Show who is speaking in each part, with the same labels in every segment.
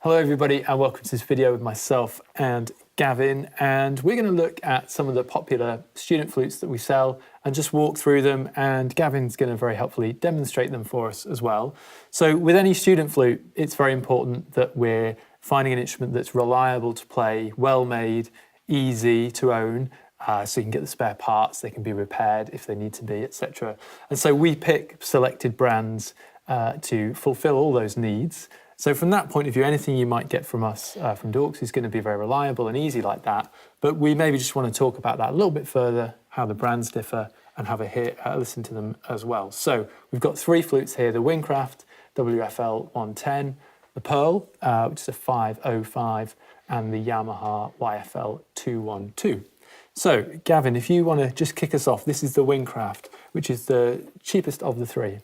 Speaker 1: Hello everybody and welcome to this video with myself and Gavin, and we're going to look at some of the popular student flutes that we sell and just walk through them, and Gavin's going to very helpfully demonstrate them for us as well. So with any student flute, it's very important that we're finding an instrument that's reliable to play, well made, easy to own, so you can get the spare parts, they can be repaired if they need to be, etc. And so we pick selected brands to fulfill all those needs. So from that point of view, anything you might get from us, from Dorks, is going to be very reliable and easy like that. But we maybe just want to talk about that a little bit further, how the brands differ, and have a listen to them as well. So we've got three flutes here: the Windcraft YFL-110, the Pearl, which is a 505, and the Yamaha YFL-212. So Gavin, if you want to just kick us off, this is the Windcraft, which is the cheapest of the three.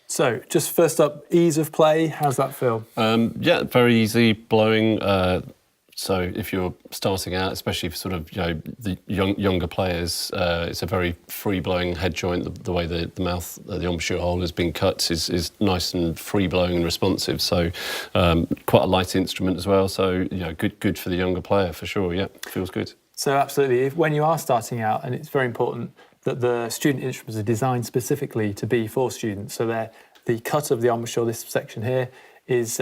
Speaker 1: So, just first up, ease of play, how's that feel?
Speaker 2: Yeah, very easy blowing. So if you're starting out, especially for sort of the younger players, it's a very free blowing head joint. The way the mouth, the embouchure hole has been cut is nice and free blowing and responsive. So quite a light instrument as well. So good for the younger player for sure. Yeah, feels good.
Speaker 1: So absolutely, when you are starting out, and it's very important that the student instruments are designed specifically to be for students. So the cut of the embouchure, this section here, is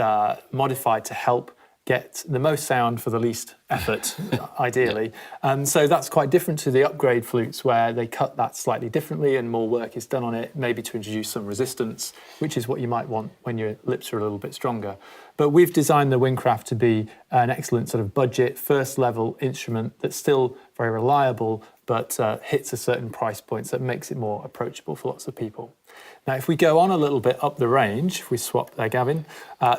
Speaker 1: modified to help get the most sound for the least effort, ideally. So that's quite different to the upgrade flutes, where they cut that slightly differently and more work is done on it, maybe to introduce some resistance, which is what you might want when your lips are a little bit stronger. But we've designed the Windcraft to be an excellent sort of budget, first level instrument that's still very reliable, but hits a certain price point, so it makes it more approachable for lots of people. Now, if we go on a little bit up the range, if we swap there, Gavin,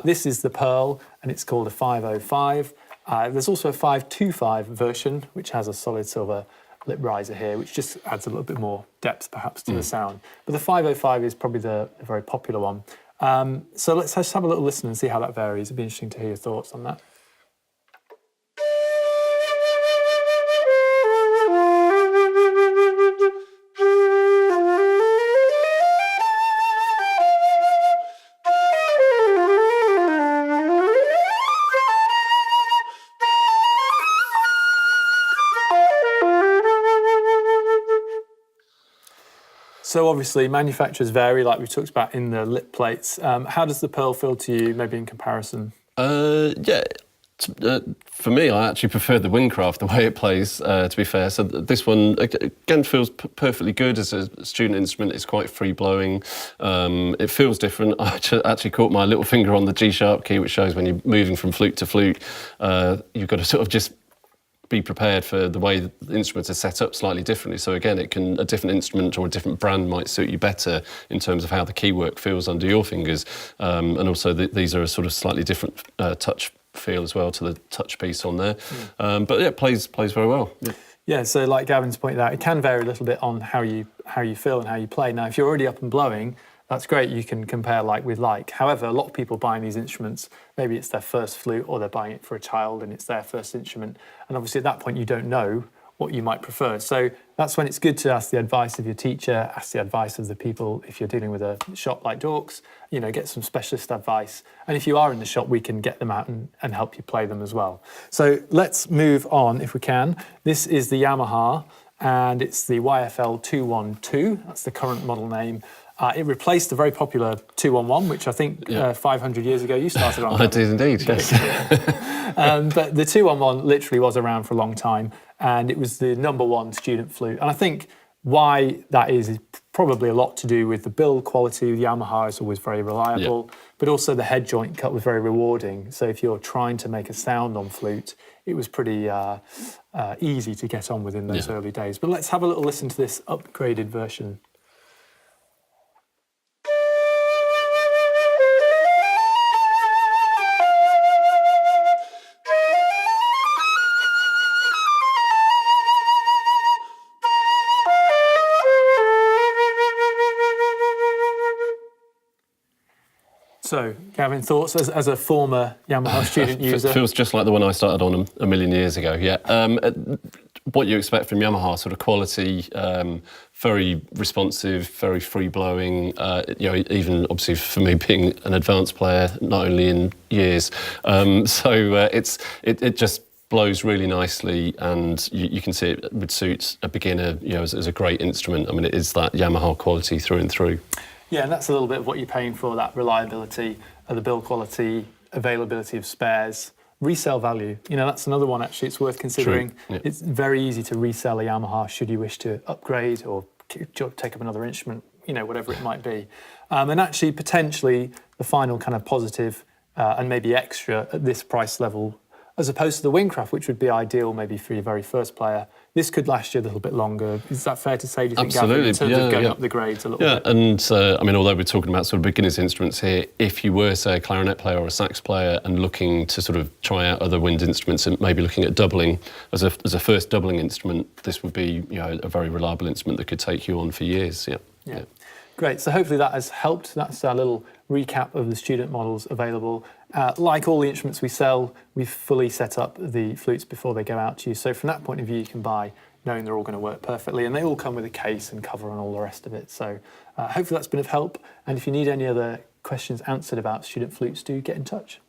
Speaker 1: this is the Pearl, and it's called a 505. There's also a 525 version, which has a solid silver lip riser here, which just adds a little bit more depth, perhaps, to the sound. But the 505 is probably the very popular one. So let's just have a little listen and see how that varies. It'd be interesting to hear your thoughts on that. So obviously manufacturers vary, like we talked about in the lip plates. How does the Pearl feel to you, maybe in comparison?
Speaker 2: Yeah, for me, I actually prefer the Windcraft, the way it plays, to be fair. So this one, again, feels perfectly good as a student instrument. It's quite free-blowing. It feels different. I actually caught my little finger on the G-sharp key, which shows when you're moving from flute to flute, you've got to sort of just be prepared for the way the instruments are set up slightly differently. So again, a different instrument or a different brand might suit you better in terms of how the key work feels under your fingers. And also these are a sort of slightly different touch feel as well to the touch piece on there. But yeah, it plays very well.
Speaker 1: Yeah, so like Gavin's pointed out, it can vary a little bit on how you feel and how you play. Now, if you're already up and blowing, that's great, you can compare like with like. However, a lot of people buying these instruments, maybe it's their first flute or they're buying it for a child and it's their first instrument. And obviously at that point you don't know what you might prefer. So that's when it's good to ask the advice of your teacher, ask the advice of the people, if you're dealing with a shop like Dorks, get some specialist advice. And if you are in the shop, we can get them out and help you play them as well. So let's move on if we can. This is the Yamaha, and it's the YFL-212, that's the current model name. It replaced the very popular 211, which I think 500 years ago you started on.
Speaker 2: I did indeed, yes.
Speaker 1: But the 211 literally was around for a long time, and it was the #1 student flute. And I think why that is probably a lot to do with the build quality. The Yamaha is always very reliable, but also the head joint cut was very rewarding. So if you're trying to make a sound on flute, it was pretty easy to get on with in those early days. But let's have a little listen to this upgraded version. So, Gavin, thoughts as a former Yamaha student user?
Speaker 2: Feels just like the one I started on a million years ago. Yeah. What you expect from Yamaha, sort of quality, very responsive, very free blowing. Even obviously for me being an advanced player, not only in years. It just blows really nicely, and you can see it would suit a beginner, as a great instrument. I mean, it is that Yamaha quality through and through.
Speaker 1: Yeah, and that's a little bit of what you're paying for, that reliability, the build quality, availability of spares, resale value. That's another one actually it's worth considering.
Speaker 2: Yeah.
Speaker 1: It's very easy to resell a Yamaha should you wish to upgrade or take up another instrument, whatever it might be. And actually, potentially, the final kind of positive and maybe extra at this price level, as opposed to the Windcraft, which would be ideal maybe for your very first player, this could last you a little bit longer. Is that fair to say, do you think,
Speaker 2: Absolutely.
Speaker 1: Gavin, in terms of going up the grades a little bit?
Speaker 2: Yeah, and although we're talking about sort of beginners instruments here, if you were, say, a clarinet player or a sax player and looking to sort of try out other wind instruments and maybe looking at doubling as a first doubling instrument, this would be a very reliable instrument that could take you on for years. Yeah.
Speaker 1: Great. So hopefully that has helped. That's our little recap of the student models available. Like all the instruments we sell, we've fully set up the flutes before they go out to you. So from that point of view, you can buy knowing they're all going to work perfectly, and they all come with a case and cover and all the rest of it. So hopefully that's been of help. And if you need any other questions answered about student flutes, do get in touch.